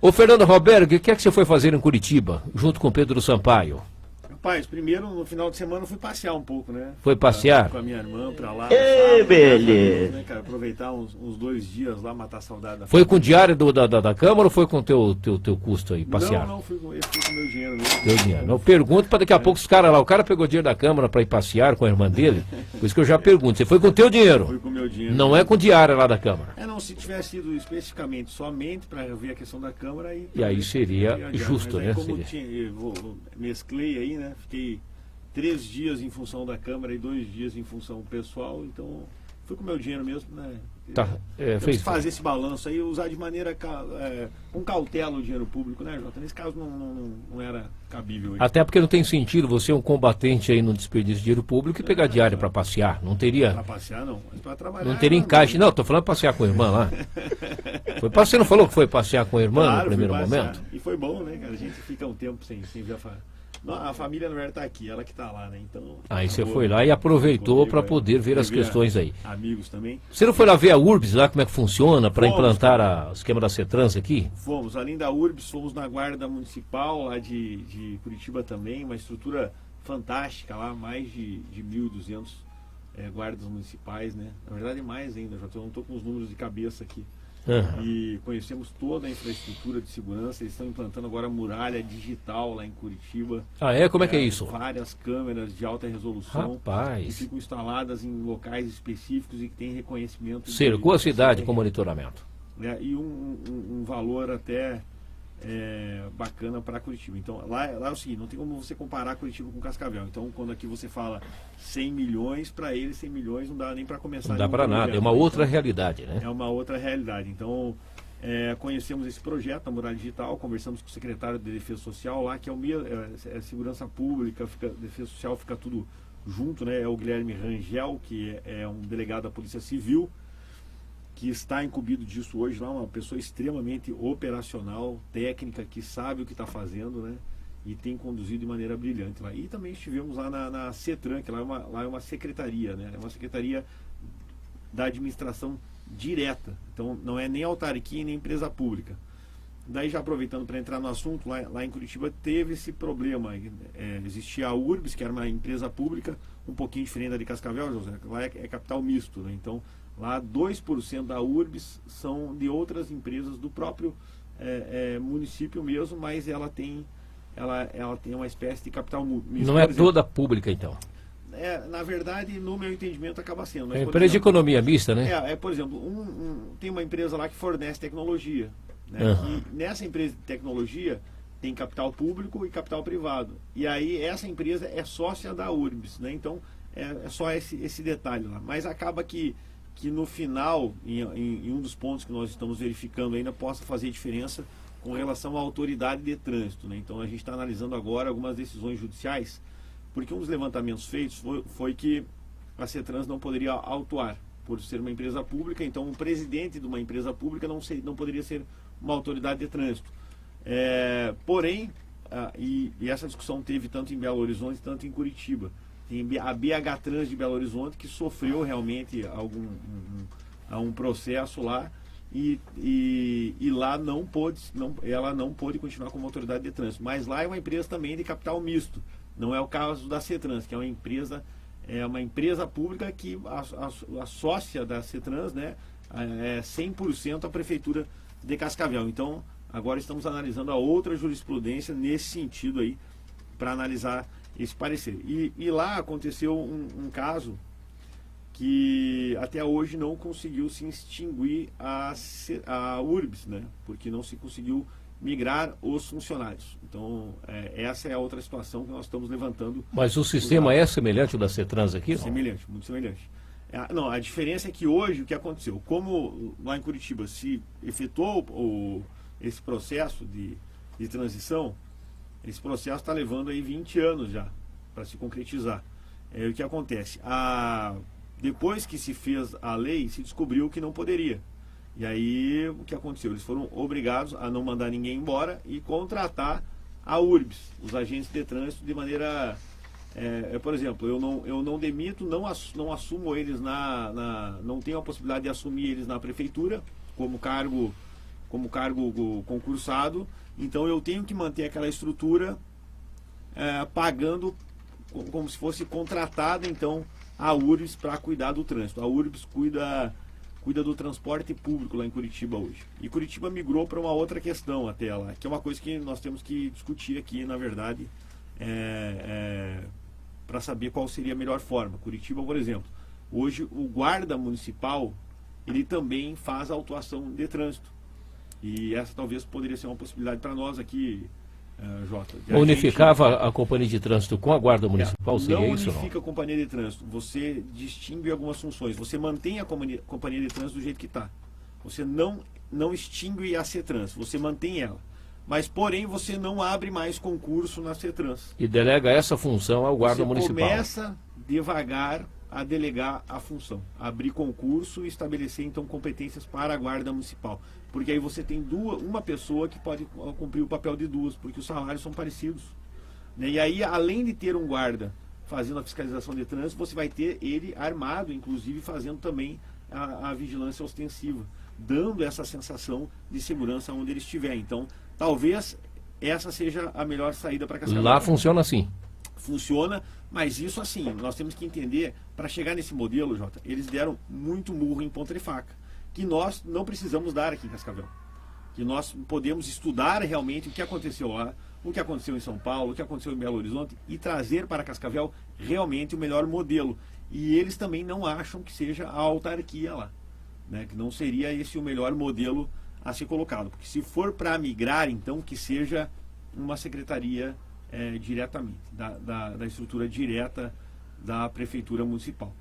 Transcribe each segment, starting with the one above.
Ô Fernando Roberto, o que é que você foi fazer em Curitiba, junto com Pedro Sampaio? Rapaz, primeiro no final de semana eu fui passear um pouco, né? Foi passear? Com a minha irmã pra lá. Beleza. Né, cara? Aproveitar uns 2 dias lá, matar a saudade da Foi com o diário da Câmara ou foi com o teu custo aí, passear? Não, fui com meu dinheiro mesmo. Teu dinheiro. Eu pergunto para daqui a pouco os caras lá, o cara pegou dinheiro da Câmara para ir passear com a irmã dele, por isso que eu já pergunto, você foi com o teu dinheiro? Fui com o meu dinheiro. Não é com o diário lá da Câmara? Não, se tivesse sido especificamente somente para ver a questão da Câmara aí... E aí seria justo, né? Como eu mesclei aí, né? Fiquei 3 dias em função da Câmara e 2 dias em função pessoal, então fui com o meu dinheiro mesmo, né? Tá, fez fazer esse balanço aí, usar de maneira com cautela o dinheiro público, né, Jota? Nesse caso não era cabível. Aí. Até porque não tem sentido você, um combatente aí no desperdício de dinheiro público, e pegar diário para passear. Não teria. Para passear não, mas para trabalhar. Não teria encaixe. Não, tô falando passear com a irmã lá. Você não falou que foi passear com a irmã claro, no primeiro momento? E foi bom, né, cara? A gente fica um tempo sem ver a família não era estar aqui, ela que está lá, né? Então. Aí você foi lá e aproveitou para poder ver as questões aí. Amigos também. Você não foi lá ver a URBS, lá como é que funciona, para implantar o esquema da CETRANS aqui? Fomos, além da URBS, fomos na Guarda Municipal, lá de Curitiba também, uma estrutura fantástica lá, mais de 1.200 guardas municipais, né? Na verdade, mais ainda, eu não estou com os números de cabeça aqui. Uhum. E conhecemos toda a infraestrutura de segurança. Eles estão implantando agora a muralha digital lá em Curitiba. Como é que é isso? Várias câmeras de alta resolução. Rapaz. Que ficam instaladas em locais específicos e que tem reconhecimento. Cercou a cidade com monitoramento. E um valor até bacana para Curitiba. Então lá é o seguinte, não tem como você comparar Curitiba com Cascavel. Então quando aqui você fala 100 milhões, para eles 100 milhões não dá nem para começar. Não dá para nada, é uma outra realidade, né? É uma outra realidade. Então conhecemos esse projeto, a Muralha Digital, conversamos com o secretário de Defesa Social lá, que é Segurança Pública, Defesa Social, fica tudo junto, né? É o Guilherme Rangel, que é um delegado da Polícia Civil, que está incumbido disso hoje lá, uma pessoa extremamente operacional, técnica, que sabe o que está fazendo, né? E tem conduzido de maneira brilhante lá. E também estivemos lá na CETRAN, que lá é uma secretaria, né? É uma secretaria da administração direta. Então não é nem autarquia nem empresa pública. Daí já aproveitando para entrar no assunto, lá em Curitiba teve esse problema. Existia a URBS, que era uma empresa pública, um pouquinho diferente da de Cascavel, José. Lá é capital misto, né? Então lá 2% da URBS são de outras empresas do próprio município mesmo, mas ela tem uma espécie de capital misto. Não é toda pública, então? Na verdade, no meu entendimento, acaba sendo. Mas, empresa de economia mista, né? Por exemplo, tem uma empresa lá que fornece tecnologia. Né? Uhum. E nessa empresa de tecnologia tem capital público e capital privado. E aí essa empresa é sócia da URBS, né? Então é só esse detalhe lá. Mas acaba que no final, em um dos pontos que nós estamos verificando ainda, possa fazer diferença com relação à autoridade de trânsito, né? Então a gente está analisando agora algumas decisões judiciais, porque um dos levantamentos feitos foi que a CETRANS não poderia autuar por ser uma empresa pública. Então o presidente de uma empresa pública não poderia ser uma autoridade de trânsito. Porém, e essa discussão teve tanto em Belo Horizonte tanto em Curitiba. Tem a BH Trans de Belo Horizonte, que sofreu realmente um processo lá, e lá ela não pôde continuar como autoridade de trânsito. Mas lá é uma empresa também de capital misto. Não é o caso da CETRANS, que é uma empresa pública que a sócia da CETRANS, né, é 100% a Prefeitura de Cascavel. Então, agora estamos analisando a outra jurisprudência nesse sentido aí, para analisar esse parecer. E lá aconteceu um caso que até hoje não conseguiu se extinguir a URBS, né? Porque não se conseguiu migrar os funcionários. Então, essa é a outra situação que nós estamos levantando. Mas o sistema é semelhante ao da CETRANS aqui? Semelhante, muito semelhante. Não, a diferença é que hoje o que aconteceu, como lá em Curitiba se efetuou esse processo de transição, esse processo está levando aí 20 anos já para se concretizar. O que acontece? Depois que se fez a lei, se descobriu que não poderia. E aí o que aconteceu? Eles foram obrigados a não mandar ninguém embora e contratar a URBS, os agentes de trânsito, de maneira... por exemplo, eu não demito, não assumo eles não tenho a possibilidade de assumir eles na prefeitura como cargo como cargo concursado, então eu tenho que manter aquela estrutura pagando como se fosse contratada, então, a URBS para cuidar do trânsito. A URBS cuida do transporte público lá em Curitiba hoje. E Curitiba migrou para uma outra questão até lá, que é uma coisa que nós temos que discutir aqui, na verdade, para saber qual seria a melhor forma. Curitiba, por exemplo, hoje o guarda municipal, ele também faz a autuação de trânsito. E essa talvez poderia ser uma possibilidade para nós aqui, Jota. Unificava a companhia de trânsito com a guarda municipal, seria isso? Não unifica a companhia de trânsito, você distingue algumas funções, você mantém a companhia de trânsito do jeito que está. Você não extingue a CETRANS, você mantém ela. Mas, porém, você não abre mais concurso na CETRANS. E delega essa função ao guarda municipal. Você começa devagar a delegar a função, abrir concurso e estabelecer, então, competências para a guarda municipal. Porque aí você tem uma pessoa que pode cumprir o papel de duas, porque os salários são parecidos. Né? E aí, além de ter um guarda fazendo a fiscalização de trânsito, você vai ter ele armado, inclusive fazendo também a vigilância ostensiva, dando essa sensação de segurança onde ele estiver. Então, talvez essa seja a melhor saída para Cascavel. Lá funciona assim. Funciona, mas isso assim, nós temos que entender, para chegar nesse modelo, Jota, eles deram muito murro em ponta de faca, que nós não precisamos dar aqui em Cascavel. Que nós podemos estudar realmente o que aconteceu lá, o que aconteceu em São Paulo, o que aconteceu em Belo Horizonte e trazer para Cascavel realmente o melhor modelo. E eles também não acham que seja a autarquia lá, né? Que não seria esse o melhor modelo a ser colocado. Porque se for para migrar, então que seja uma secretaria diretamente, da estrutura direta da prefeitura municipal.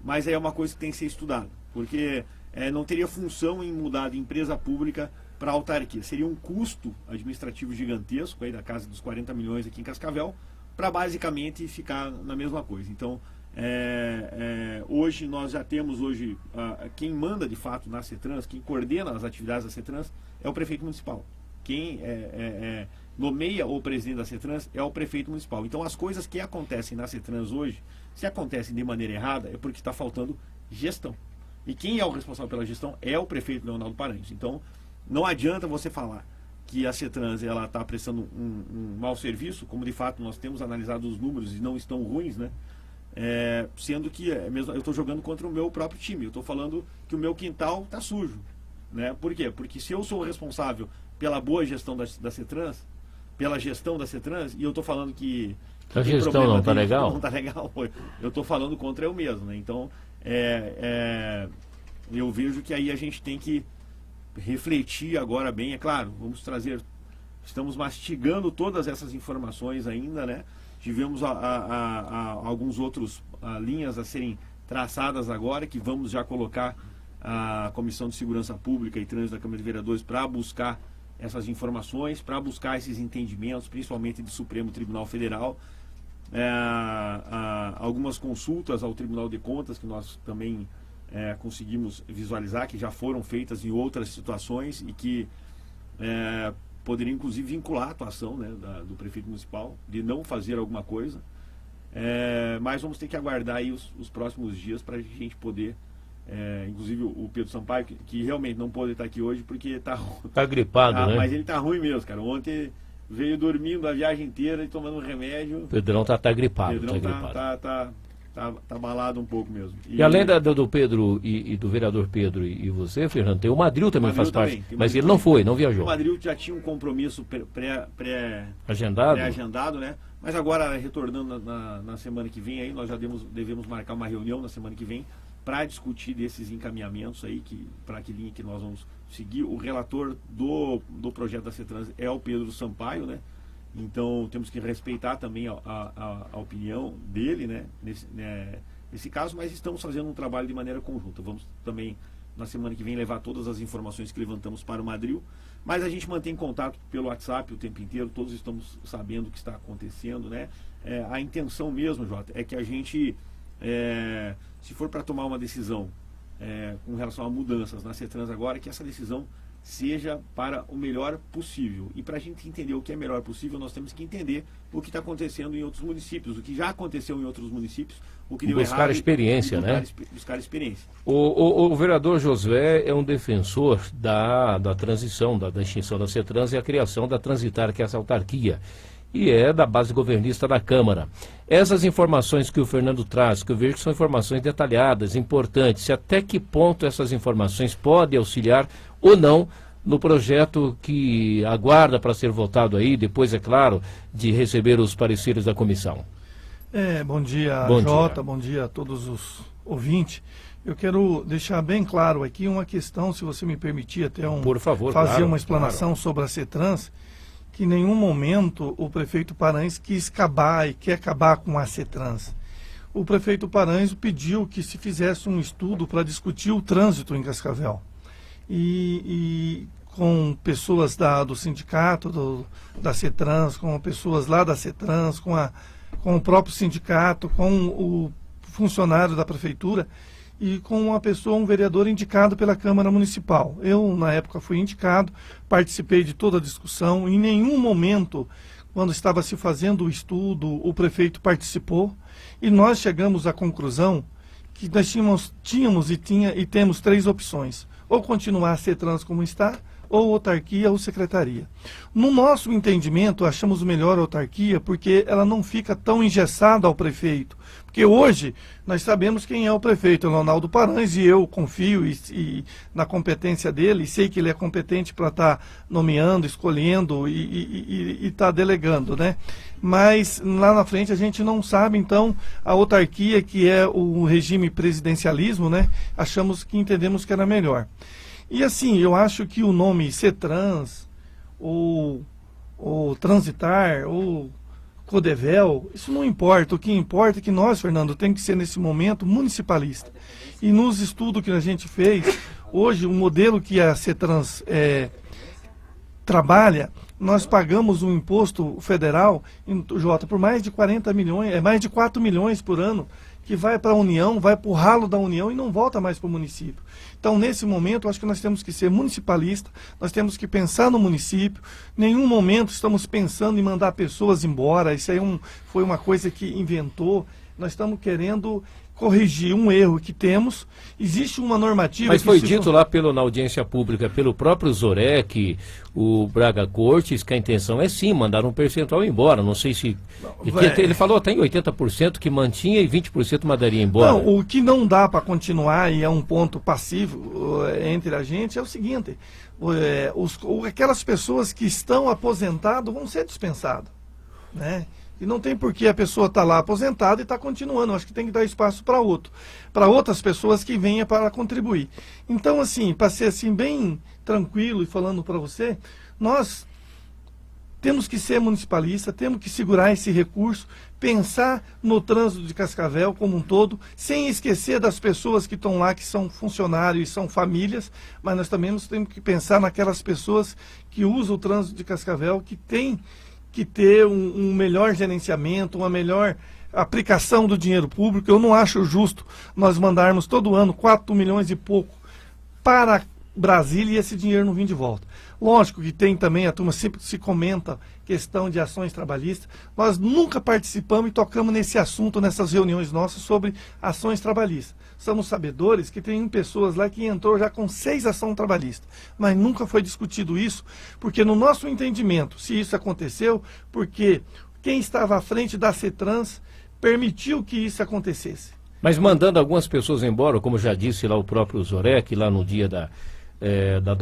Mas é uma coisa que tem que ser estudada, porque não teria função em mudar de empresa pública para autarquia. Seria um custo administrativo gigantesco, aí da casa dos 40 milhões aqui em Cascavel, para basicamente ficar na mesma coisa. Então, hoje nós já temos quem manda de fato na CETRANS, quem coordena as atividades da CETRANS é o prefeito municipal. Quem nomeia o presidente da CETRANS é o prefeito municipal. Então as coisas que acontecem na CETRANS hoje, se acontecem de maneira errada, é porque está faltando gestão. E quem é o responsável pela gestão é o prefeito Leonardo Paranhos. Então não adianta você falar que a CETRANS está prestando um mau serviço, como de fato nós temos analisado os números e não estão ruins, né? Sendo que mesmo eu estou jogando contra o meu próprio time. Eu estou falando que o meu quintal está sujo, né? Por quê? Porque se eu sou o responsável pela boa gestão da CETRANS, pela gestão da CETRANS, e eu estou falando que a gestão não está legal? Não está legal, eu estou falando contra eu mesmo, né? Então, eu vejo que aí a gente tem que refletir agora bem, é claro, estamos mastigando todas essas informações ainda, né? Tivemos alguns outros linhas a serem traçadas agora, que vamos já colocar a Comissão de Segurança Pública e Trânsito da Câmara de Vereadores para buscar essas informações, para buscar esses entendimentos, principalmente do Supremo Tribunal Federal. Algumas consultas ao Tribunal de Contas que nós também conseguimos visualizar, que já foram feitas em outras situações e que poderiam inclusive vincular a atuação, né, do prefeito municipal, de não fazer alguma coisa. Mas vamos ter que aguardar aí os próximos dias para a gente poder, inclusive o Pedro Sampaio, que realmente não pôde estar aqui hoje porque está gripado, né? Mas ele está ruim mesmo, cara. Ontem veio dormindo a viagem inteira e tomando um remédio. O Pedrão tá gripado. O Pedrão tá abalado um pouco mesmo. E além do Pedro e do vereador Pedro e você, Fernando, tem o Madril também faz parte. Mas ele não viajou. O Madril já tinha um compromisso pré-agendado, né? Mas agora, retornando na semana que vem, aí nós já devemos marcar uma reunião na semana que vem para discutir desses encaminhamentos aí, para que linha que nós vamos seguir. O relator do projeto da CETRANS é o Pedro Sampaio, né? Então temos que respeitar também a opinião dele, né? Nesse caso, mas estamos fazendo um trabalho de maneira conjunta. Vamos também, na semana que vem, levar todas as informações que levantamos para o Madril, mas a gente mantém contato pelo WhatsApp o tempo inteiro, todos estamos sabendo o que está acontecendo, né? A intenção mesmo, Jota, é que a gente, se for para tomar uma decisão com relação a mudanças na CETRANS agora, que essa decisão seja para o melhor possível. E para a gente entender o que é melhor possível, nós temos que entender o que está acontecendo em outros municípios, o que já aconteceu em outros municípios, o que deu errado. Buscar experiência, né? Buscar experiência. O vereador Josué é um defensor da transição, da extinção da CETRANS e a criação da Transitar, que é essa autarquia, e é da base governista da Câmara. Essas informações que o Fernando traz, que eu vejo que são informações detalhadas, importantes, até que ponto essas informações podem auxiliar ou não no projeto que aguarda para ser votado aí, depois, é claro, de receber os pareceres da comissão. Bom dia, Jota, bom dia a todos os ouvintes. Eu quero deixar bem claro aqui uma questão, se você me permitir até Por favor, fazer claro, uma explanação sobre a CETRANS, que em nenhum momento o prefeito Paranhos quis acabar e quer acabar com a CETRANS. O prefeito Paranhos pediu que se fizesse um estudo para discutir o trânsito em Cascavel. E com pessoas do sindicato, da CETRANS, com pessoas lá da CETRANS, com o próprio sindicato, com o funcionário da prefeitura e com um vereador indicado pela Câmara Municipal. Eu, na época, fui indicado, participei de toda a discussão. Em nenhum momento, quando estava se fazendo o estudo, o prefeito participou e nós chegamos à conclusão que nós tínhamos e temos 3 opções: ou continuar a CETRANS como está, ou autarquia ou secretaria. No nosso entendimento, achamos melhor a autarquia porque ela não fica tão engessada ao prefeito. Porque hoje nós sabemos quem é o prefeito, é o Ronaldo Paranhos, e eu confio na competência dele, e sei que ele é competente para estar nomeando, escolhendo e estar delegando, né? Mas lá na frente a gente não sabe, então, a autarquia, que é o regime presidencialismo, né? Entendemos que era melhor. E assim, eu acho que o nome CETRANS, ou Transitar, ou Codevel, isso não importa. O que importa é que nós, Fernando, tem que ser nesse momento municipalista. E nos estudos que a gente fez, hoje o modelo que a CETRANS trabalha, nós pagamos um imposto federal, Jota, por mais de 40 milhões, mais de 4 milhões por ano, que vai para a União, vai para o ralo da União e não volta mais para o município. Então, nesse momento, eu acho que nós temos que ser municipalista, nós temos que pensar no município. Em nenhum momento estamos pensando em mandar pessoas embora, isso aí foi uma coisa que inventou. Nós estamos querendo corrigir um erro que temos. Existe uma normativa... Mas foi dito lá na audiência pública pelo próprio Zorec, o Braga Cortes, que a intenção é sim mandar um percentual embora. Não sei se... Ele falou até em 80% que mantinha e 20% mandaria embora. Não, o que não dá para continuar, e é um ponto passivo entre a gente, é o seguinte: aquelas pessoas que estão aposentadas vão ser dispensadas, né? E não tem por que a pessoa estar lá aposentada e estar continuando. Eu acho que tem que dar espaço para outras pessoas que venham para contribuir. Então, assim, para ser assim bem tranquilo e falando para você, nós temos que ser municipalista, temos que segurar esse recurso, pensar no trânsito de Cascavel como um todo, sem esquecer das pessoas que estão lá, que são funcionários e são famílias, mas nós também temos que pensar naquelas pessoas que usam o trânsito de Cascavel, que tem que ter um melhor gerenciamento, uma melhor aplicação do dinheiro público. Eu não acho justo nós mandarmos todo ano 4 milhões e pouco para Brasília e esse dinheiro não vir de volta. Lógico que tem também, a turma sempre se comenta questão de ações trabalhistas. Nós nunca participamos e tocamos nesse assunto, nessas reuniões nossas sobre ações trabalhistas. Somos sabedores que tem pessoas lá que entrou já com 6 ações trabalhistas, mas nunca foi discutido isso, porque no nosso entendimento, se isso aconteceu, porque quem estava à frente da CETRANS permitiu que isso acontecesse. Mas mandando algumas pessoas embora, como já disse lá o próprio Zorec, lá no dia da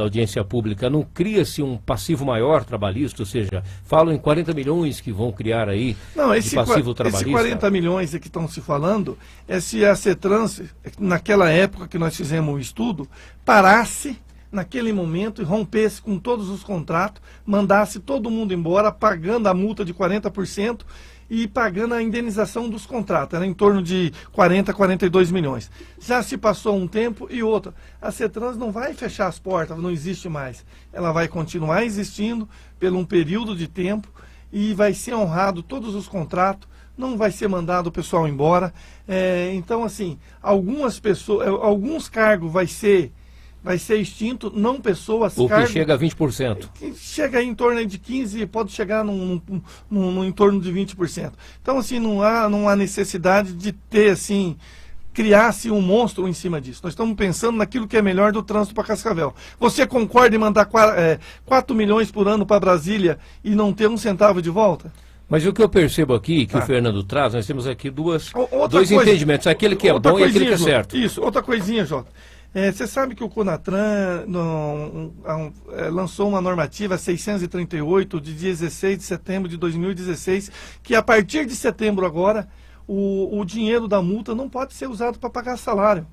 audiência pública, não cria-se um passivo maior trabalhista? Ou seja, falam em 40 milhões que vão criar aí de passivo trabalhista. Esse 40 milhões que estão se falando é se a CETRANS, naquela época que nós fizemos o estudo, parasse naquele momento e rompesse com todos os contratos, mandasse todo mundo embora, pagando a multa de 40%, e pagando a indenização dos contratos, era em torno de 40, 42 milhões. Já se passou um tempo e outra. A CETRANS não vai fechar as portas, não existe mais. Ela vai continuar existindo por um período de tempo e vai ser honrado todos os contratos, não vai ser mandado o pessoal embora. Então, assim, algumas pessoas, alguns cargos vai vai ser extinto, não pessoas, O que cargos, chega a 20%. que chega aí em torno de 15%, pode chegar no em torno de 20%. Então, assim, não há necessidade de ter, assim, criar-se um monstro em cima disso. Nós estamos pensando naquilo que é melhor do trânsito para Cascavel. Você concorda em mandar 4 milhões por ano para Brasília e não ter um centavo de volta? Mas o que eu percebo aqui, que o Fernando traz, nós temos aqui dois coisa, entendimentos, aquele que é bom e aquele que é Jota, certo. Isso, outra coisinha, Jota. Você sabe que o Conatran lançou uma normativa 638 de 16 de setembro de 2016, que a partir de setembro agora, o dinheiro da multa não pode ser usado para pagar salário.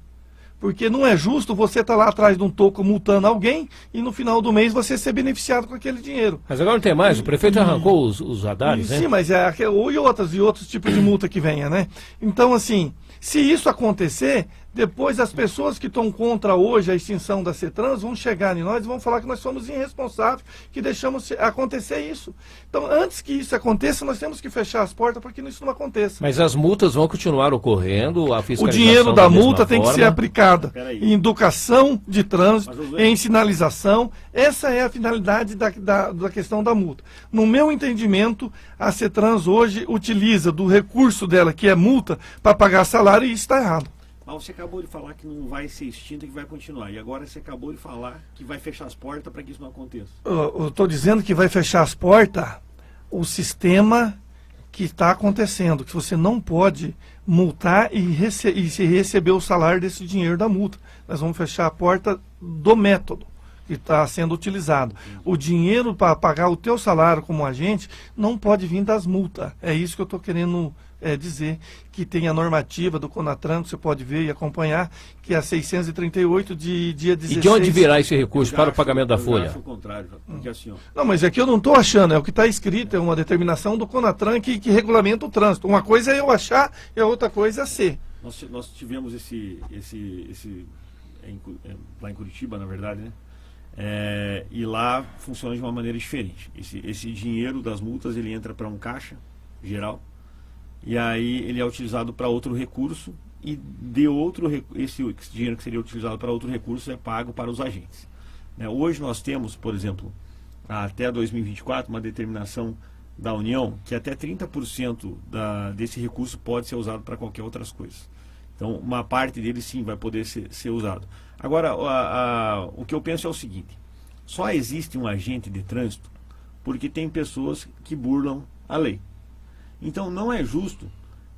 Porque não é justo você estar lá atrás de um toco multando alguém e no final do mês você ser beneficiado com aquele dinheiro. Mas agora não tem mais, o prefeito arrancou os radares, né? Sim, mas e outros tipos de multa que venha, né? Então, assim, se isso acontecer, depois as pessoas que estão contra hoje a extinção da CETRANS vão chegar em nós e vão falar que nós somos irresponsáveis, que deixamos acontecer isso. Então, antes que isso aconteça, nós temos que fechar as portas para que isso não aconteça. Mas as multas vão continuar ocorrendo, a O fiscalização dinheiro da mesma multa tem que forma. ser aplicada Peraí. em educação de trânsito, Mas, José, em sinalização. Essa é a finalidade da questão da multa. No meu entendimento, a CETRANS hoje utiliza do recurso dela, que é multa, para pagar salário, e isso está errado. Mas você acabou de falar que não vai ser extinta, que vai continuar. E agora você acabou de falar que vai fechar as portas para que isso não aconteça. Eu estou dizendo que vai fechar as portas o sistema que está acontecendo, que você não pode multar e receber o salário desse dinheiro da multa. Nós vamos fechar a porta do método que está sendo utilizado. O dinheiro para pagar o teu salário como agente não pode vir das multas. É isso que eu estou querendo dizer, que tem a normativa do Conatran, que você pode ver e acompanhar, que é a 638 de dia 16. E de onde virá esse recurso Eu para o acho- pagamento da eu folha? acho o contrário, porque assim, ó, Não, mas aqui eu não estou achando, é o que está escrito, é uma determinação do Conatran que regulamenta o trânsito. Uma coisa é eu achar e a outra coisa é ser. nós tivemos lá em Curitiba, na verdade, né? E lá funciona de uma maneira diferente. Esse dinheiro das multas, ele entra para um caixa geral, e aí ele é utilizado para outro recurso, e esse dinheiro que seria utilizado para outro recurso é pago para os agentes. Hoje nós temos, por exemplo, até 2024, uma determinação da União que até 30% desse recurso pode ser usado para qualquer outras coisas. Então, uma parte dele sim vai poder ser usado. Agora, o que eu penso é o seguinte: só existe um agente de trânsito porque tem pessoas que burlam a lei. Então, não é justo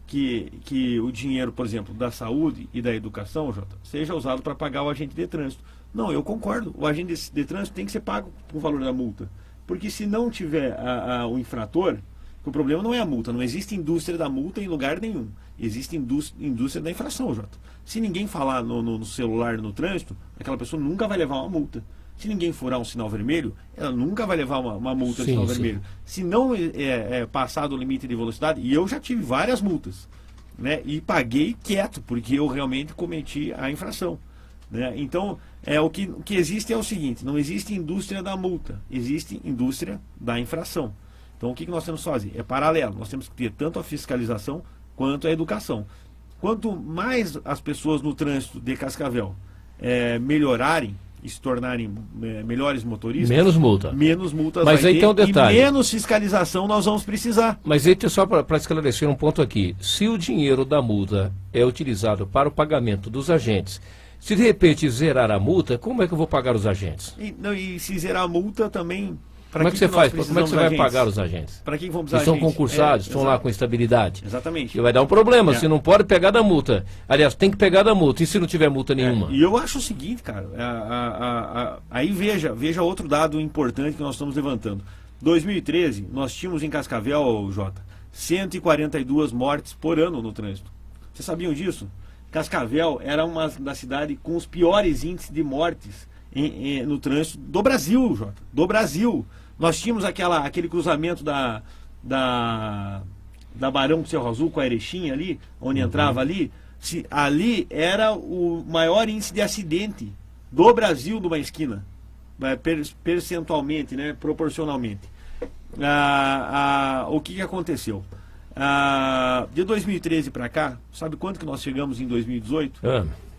que o dinheiro, por exemplo, da saúde e da educação, Jota, seja usado para pagar o agente de trânsito. Não, eu concordo. O agente de trânsito tem que ser pago com o valor da multa. Porque se não tiver o infrator, o problema não é a multa. Não existe indústria da multa em lugar nenhum. Existe indústria da infração, Jota. Se ninguém falar no celular, no trânsito, aquela pessoa nunca vai levar uma multa. Se ninguém furar um sinal vermelho, ela nunca vai levar uma multa de sinal vermelho. Se não passar do limite de velocidade, e eu já tive várias multas, né, e paguei quieto, porque eu realmente cometi a infração. Né? Então, o que existe é o seguinte: não existe indústria da multa, existe indústria da infração. Então, o que nós temos que fazer? É paralelo. Nós temos que ter tanto a fiscalização quanto a educação. Quanto mais as pessoas no trânsito de Cascavel melhorarem e se tornarem melhores motoristas, Menos multa. menos multas Mas vai aí ter, tem um detalhe. e menos fiscalização nós vamos precisar. Mas aí, só para esclarecer um ponto aqui. Se o dinheiro da multa é utilizado para o pagamento dos agentes, se de repente zerar a multa, como é que eu vou pagar os agentes? E se zerar a multa também... Como é que você faz? Como é que você vai pagar os agentes? Para quem vamos Eles agentes? são concursados, estão lá exato. com estabilidade. Exatamente. E vai dar um problema, você não pode pegar da multa. Aliás, tem que pegar da multa. E se não tiver multa nenhuma? E eu acho o seguinte, cara, aí veja outro dado importante que nós estamos levantando. 2013, nós tínhamos em Cascavel, Jota, 142 mortes por ano no trânsito. Vocês sabiam disso? Cascavel era uma das cidades com os piores índices de mortes no trânsito do Brasil, Jota. Do Brasil. Nós tínhamos aquele cruzamento da Barão do Cerro Azul com a Erechim ali, onde entrava ali. Ali era o maior índice de acidente do Brasil numa esquina, percentualmente, né, proporcionalmente. O que aconteceu? De 2013 para cá, sabe quanto que nós chegamos em 2018?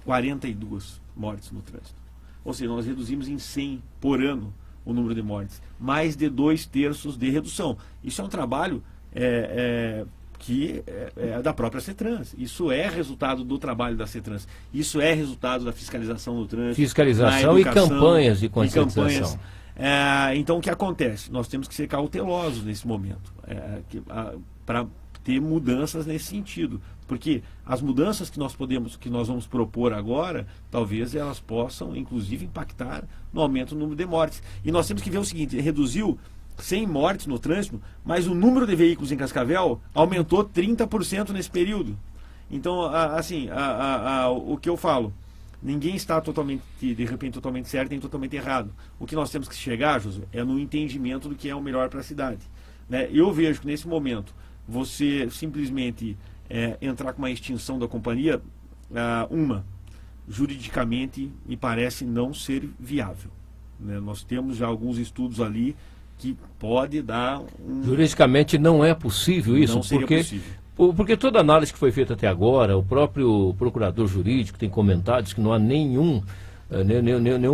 42 mortes no trânsito. ou seja, nós reduzimos em 100 por ano o número de mortes, mais de 2/3 de redução. Isso é um trabalho que é da própria CETRANS. Isso é resultado do trabalho da CETRANS. Isso é resultado da fiscalização do trânsito. Fiscalização e campanhas de conscientização. Então, o que acontece? Nós temos que ser cautelosos nesse momento para ter mudanças nesse sentido. Porque as mudanças que nós vamos propor agora, talvez elas possam, inclusive, impactar no aumento do número de mortes. E nós temos que ver o seguinte: reduziu 100 mortes no trânsito, mas o número de veículos em Cascavel aumentou 30% nesse período. Então, o que eu falo, ninguém está de repente totalmente certo nem totalmente errado. O que nós temos que chegar, Josué, é no entendimento do que é o melhor para a cidade, né? Eu vejo que nesse momento você simplesmente entrar com uma extinção da companhia, juridicamente me parece não ser viável, né? Nós temos já alguns estudos ali que pode dar Juridicamente não é possível isso, não seria possível. Porque toda análise que foi feita até agora, o próprio procurador jurídico tem comentado que não há nenhum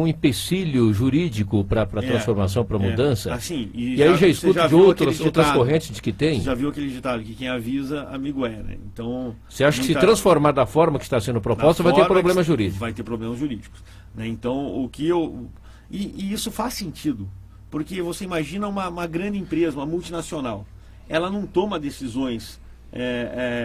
empecilho jurídico para a transformação, para a mudança. E aí já escuto de outras correntes de que tem. Você já viu aquele ditado que quem avisa, amigo é, né? Então, você acha que se transformar da forma que está sendo proposta, vai ter problemas jurídicos? Vai ter problemas jurídicos, né? Então, E isso faz sentido, porque você imagina uma grande empresa, uma multinacional, ela não toma decisões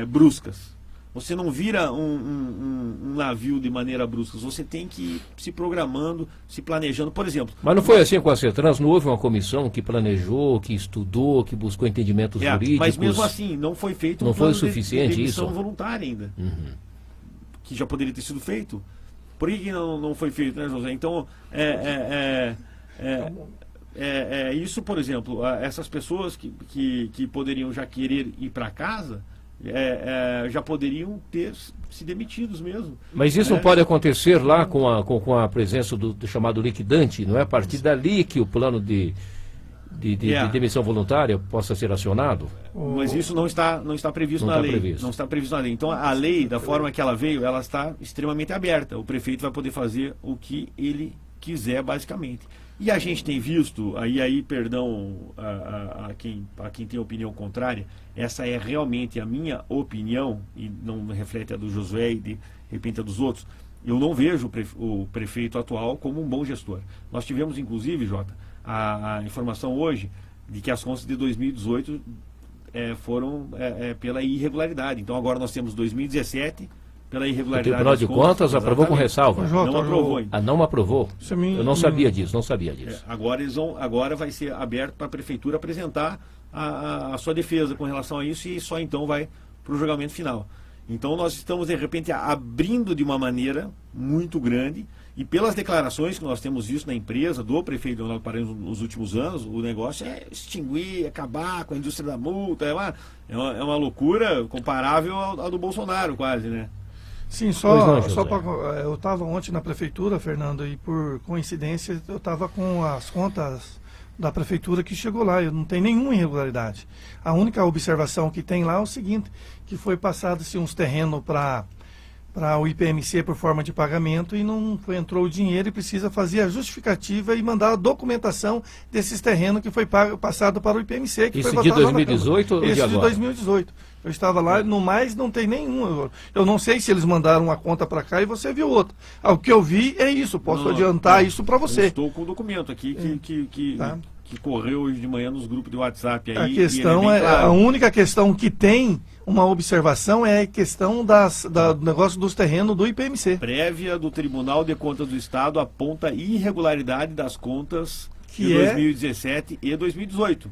bruscas. Você não vira um navio de maneira brusca. Você tem que ir se programando, se planejando, por exemplo. Mas não foi assim com a CETRANS? Não houve uma comissão que planejou, que estudou, que buscou entendimentos jurídicos? Mas mesmo assim, não foi feito não foi o suficiente de isso? voluntária ainda. Que já poderia ter sido feito. Por que não foi feito, né, José? Então, isso, por exemplo, essas pessoas que poderiam já querer ir para casa, já poderiam ter se demitidos mesmo. Mas isso não pode acontecer lá com a presença do chamado liquidante, não é a partir dali que o plano de demissão voluntária possa ser acionado? Mas isso não está previsto na lei. Não está previsto na lei. Então a lei, da forma que ela veio, ela está extremamente aberta. O prefeito vai poder fazer o que ele quiser, basicamente. E a gente tem visto, perdão a quem tem opinião contrária, essa é realmente a minha opinião, e não reflete a do Josué e de repente a dos outros. Eu não vejo o prefeito atual como um bom gestor. Nós tivemos, inclusive, Jota, a informação hoje de que as contas de 2018 foram pela irregularidade. Então agora nós temos 2017... pela irregularidade. O Tribunal de Contas aprovou com ressalva. Não aprovou ainda. Não aprovou. Eu não sabia disso, Agora vai ser aberto para a prefeitura apresentar a sua defesa com relação a isso e só então vai para o julgamento final. Então nós estamos, de repente, abrindo de uma maneira muito grande, e pelas declarações que nós temos visto na empresa, do prefeito Leonardo Paranhos nos últimos anos, o negócio é extinguir, acabar com a indústria da multa, é uma loucura comparável ao do Bolsonaro, quase, né? Sim, eu estava ontem na prefeitura, Fernando, e por coincidência eu estava com as contas da prefeitura que chegou lá. Eu não tenho nenhuma irregularidade. A única observação que tem lá é o seguinte, que foi passado-se uns terrenos para o IPMC por forma de pagamento e não entrou o dinheiro e precisa fazer a justificativa e mandar a documentação desses terrenos que foi passado para o IPMC. Que isso foi de 2018 ou de agora? Isso de 2018. Eu estava lá, no mais não tem nenhum. Eu não sei se eles mandaram uma conta para cá e você viu outra. O que eu vi é isso, posso adiantar isso para você. Eu estou com o documento aqui que correu hoje de manhã nos grupos de WhatsApp. Aí, a única questão que tem uma observação é a questão do negócio dos terrenos do IPMC. Prévia do Tribunal de Contas do Estado aponta irregularidade das contas de 2017 e 2018.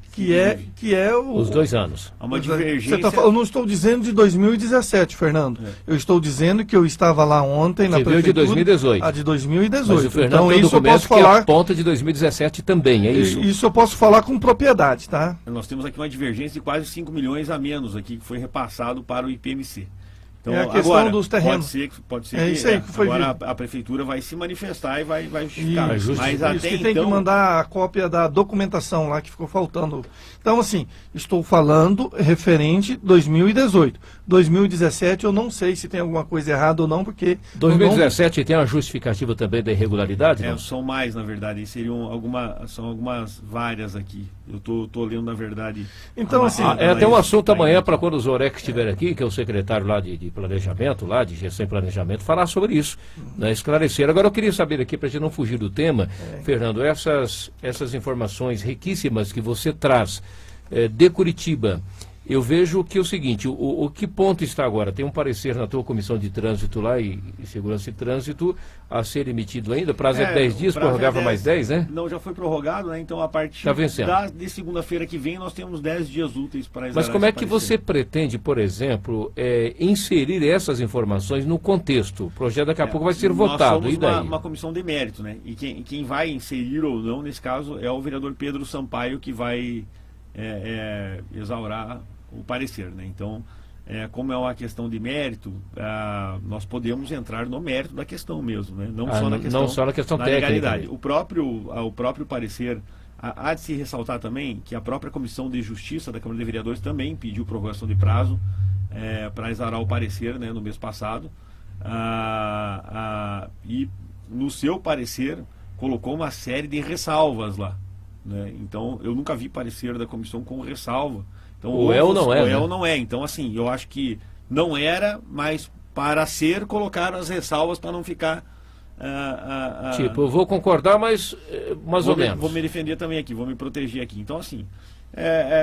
Os 2 anos. Há uma divergência. Eu não estou dizendo de 2017, Fernando. Eu estou dizendo que eu estava lá ontem na prefeitura. De 2018. A de 2018. Mas o Fernando tem um documento que aponta de 2017 também, é isso? Isso eu posso falar com propriedade, tá? Nós temos aqui uma divergência de quase 5 milhões a menos aqui, que foi repassado para o IPMC. Então, é a questão agora, dos terrenos. Pode ser É que isso aí que foi agora dito. a prefeitura vai se manifestar e vai justificar. Isso, Mas Isso até que então, tem que mandar a cópia da documentação lá que ficou faltando. Então, assim, estou falando referente 2018. 2017 eu não sei se tem alguma coisa errada ou não, porque... 2017 tem uma justificativa também da irregularidade? não? são mais, na verdade, são algumas várias aqui. Eu tô lendo, na verdade. Então, assim, Tem um assunto amanhã para quando o Zorek estiver aqui, que é o secretário lá de planejamento, lá de gestão e planejamento, falar sobre isso, né, esclarecer. Agora eu queria saber aqui, para a gente não fugir do tema, Fernando, essas informações riquíssimas que você traz de Curitiba, eu vejo que é o seguinte, o que ponto está agora? Tem um parecer na tua comissão de trânsito lá e segurança e trânsito a ser emitido ainda? Prazo é 10 dias, prorrogava mais 10, né? Não, já foi prorrogado, né? Então a partir Tá vencendo. de segunda-feira que vem nós temos 10 dias úteis para exarar. Mas como é esse que parecer. você pretende, por exemplo, inserir essas informações no contexto? O projeto daqui a pouco vai ser votado, Nós e daí? somos uma comissão de mérito, né? E quem vai inserir ou não, nesse caso, é o vereador Pedro Sampaio, que vai exaurar o parecer, né? Então, como é uma questão de mérito, nós podemos entrar no mérito da questão mesmo, né? Não só na questão da técnica. legalidade. O próprio parecer, há de se ressaltar também que a própria Comissão de Justiça da Câmara de Vereadores também pediu prorrogação de prazo para exaurar o parecer, né, no mês passado, e no seu parecer colocou uma série de ressalvas lá, né? Então, eu nunca vi parecer da comissão com ressalva. Então, ou é ou não é, ou né? ou não é. Então, assim, eu acho que não era, mas para ser, colocaram as ressalvas para não ficar... Tipo, eu vou concordar, mas mais ou menos. Vou me defender também aqui, vou me proteger aqui. Então, assim,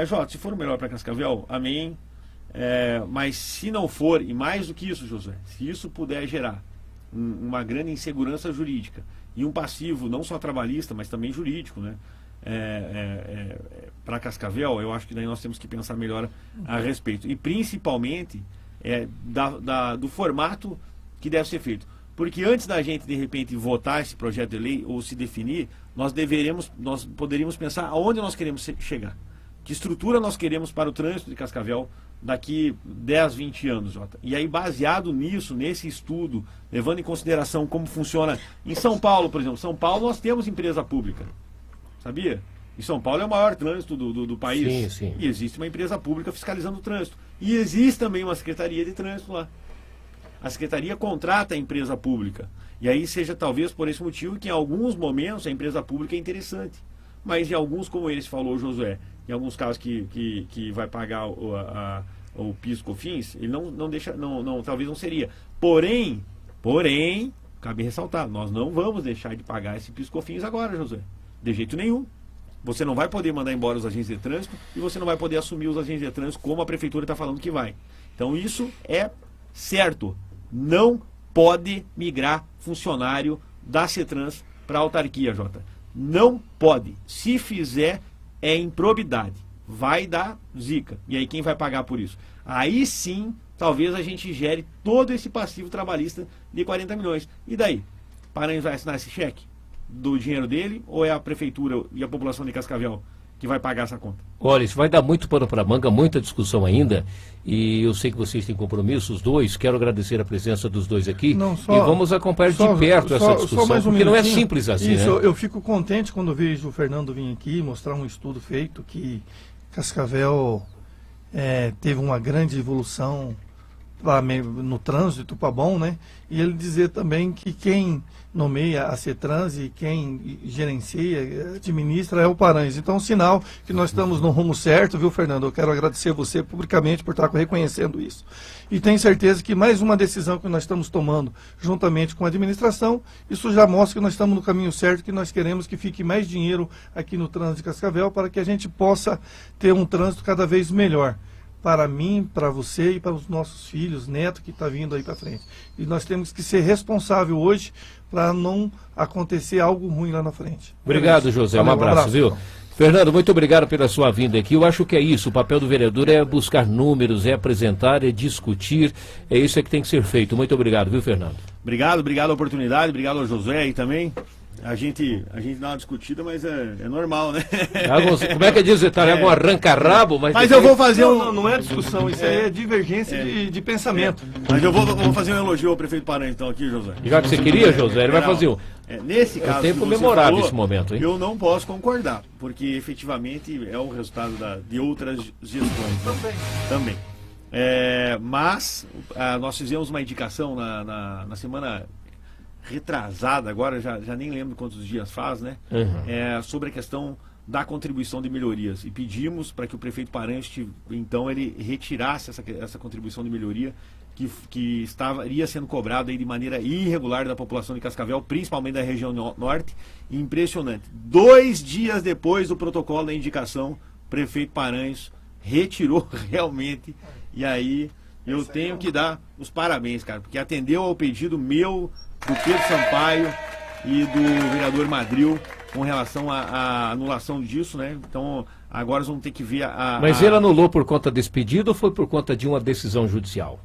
Jota, se for o melhor para Cascavel, amém. Mas se não for, e mais do que isso, Josué, se isso puder gerar uma grande insegurança jurídica e um passivo não só trabalhista, mas também jurídico, né? Para Cascavel, eu acho que daí nós temos que pensar melhor a respeito. E principalmente do formato que deve ser feito. Porque antes da gente, de repente, votar esse projeto de lei ou se definir, nós poderíamos pensar aonde nós queremos chegar. Que estrutura nós queremos para o trânsito de Cascavel daqui 10, 20 anos, Jota. E aí, baseado nisso, nesse estudo, levando em consideração como funciona em São Paulo, por exemplo. São Paulo nós temos empresa pública. Sabia? Em São Paulo é o maior trânsito do país. Sim, sim. E existe uma empresa pública fiscalizando o trânsito. E existe também uma secretaria de trânsito lá. A secretaria contrata a empresa pública. E aí seja talvez por esse motivo que em alguns momentos a empresa pública é interessante. Mas em alguns, como ele falou, Josué, em alguns casos que vai pagar o PIS/COFINS, ele não deixa, talvez não seria. Porém, cabe ressaltar, nós não vamos deixar de pagar esse PIS/COFINS agora, Josué. De jeito nenhum. Você não vai poder mandar embora os agentes de trânsito e você não vai poder assumir os agentes de trânsito como a prefeitura está falando que vai. Então isso é certo. Não pode migrar funcionário da CETRANS para a autarquia, Jota. Não pode. Se fizer, é improbidade. Vai dar zica. E aí quem vai pagar por isso? Aí sim, talvez a gente gere todo esse passivo trabalhista de 40 milhões. E daí? Paranhos vai assinar esse cheque do dinheiro dele ou é a prefeitura e a população de Cascavel que vai pagar essa conta? Olha, isso vai dar muito pano para manga, muita discussão ainda, e eu sei que vocês têm compromisso, os dois, quero agradecer a presença dos dois aqui, e vamos acompanhar de perto essa discussão, porque não é simples assim, isso, né? Eu fico contente quando vejo o Fernando vir aqui mostrar um estudo feito que Cascavel teve uma grande evolução no trânsito, para bom, né? E ele dizer também que quem nomeia a CETRANS e quem gerencia, administra é o Paranhos. Então, sinal que nós estamos no rumo certo, viu, Fernando? Eu quero agradecer você publicamente por estar reconhecendo isso. E tenho certeza que mais uma decisão que nós estamos tomando juntamente com a administração, isso já mostra que nós estamos no caminho certo, que nós queremos que fique mais dinheiro aqui no trânsito de Cascavel para que a gente possa ter um trânsito cada vez melhor. Para mim, para você e para os nossos filhos, netos que está vindo aí para frente. E nós temos que ser responsáveis hoje para não acontecer algo ruim lá na frente. Obrigado, José. Um abraço, viu? Fernando, muito obrigado pela sua vinda aqui. Eu acho que é isso. O papel do vereador é buscar números, é apresentar, é discutir. É isso que tem que ser feito. Muito obrigado, viu, Fernando? Obrigado a oportunidade. Obrigado ao José aí também. A gente dá uma discutida, mas é normal, né? Como é que diz o italiano? Arranca-rabo, mas Mas depois... eu vou fazer um... Não é discussão, isso aí é divergência de pensamento. Mas eu vou fazer um elogio ao prefeito Paranhos, então, aqui, José. Já que você queria, José, ele vai fazer um... Nesse caso, tempo que você memorável falou, esse momento, hein? eu não posso concordar, porque efetivamente é o resultado de outras gestões. Também. Mas nós fizemos uma indicação na semana retrasada, agora já nem lembro quantos dias faz, né? Uhum. Sobre a questão da contribuição de melhorias. E pedimos para que o prefeito Paranhos, então, ele retirasse essa contribuição de melhoria que estaria sendo cobrada aí de maneira irregular da população de Cascavel, principalmente da região norte. Impressionante. 2 dias depois do protocolo da indicação, o prefeito Paranhos retirou realmente. E aí eu tenho que dar os parabéns, cara, porque atendeu ao pedido meu, do Pedro Sampaio e do vereador Madril com relação à anulação disso, né? Então, agora nós vamos ter que ver Mas ele anulou por conta desse pedido ou foi por conta de uma decisão judicial?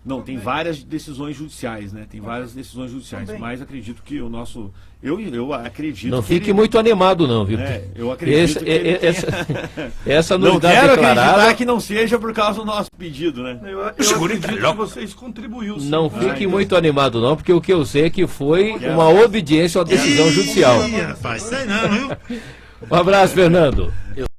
Não, tem várias decisões judiciais, né? Tem várias decisões judiciais, mas acredito que o nosso... Eu acredito não que fique ele... muito animado, não, viu? Eu acredito que ele tenha... essa não nulidade quero declarada... acreditar que não seja por causa do nosso pedido, né? Eu acredito que vocês contribuíram. Não fique muito animado, não, porque o que eu sei é que foi uma obediência à decisão judicial. Rapaz, sei não, viu? Um abraço, Fernando.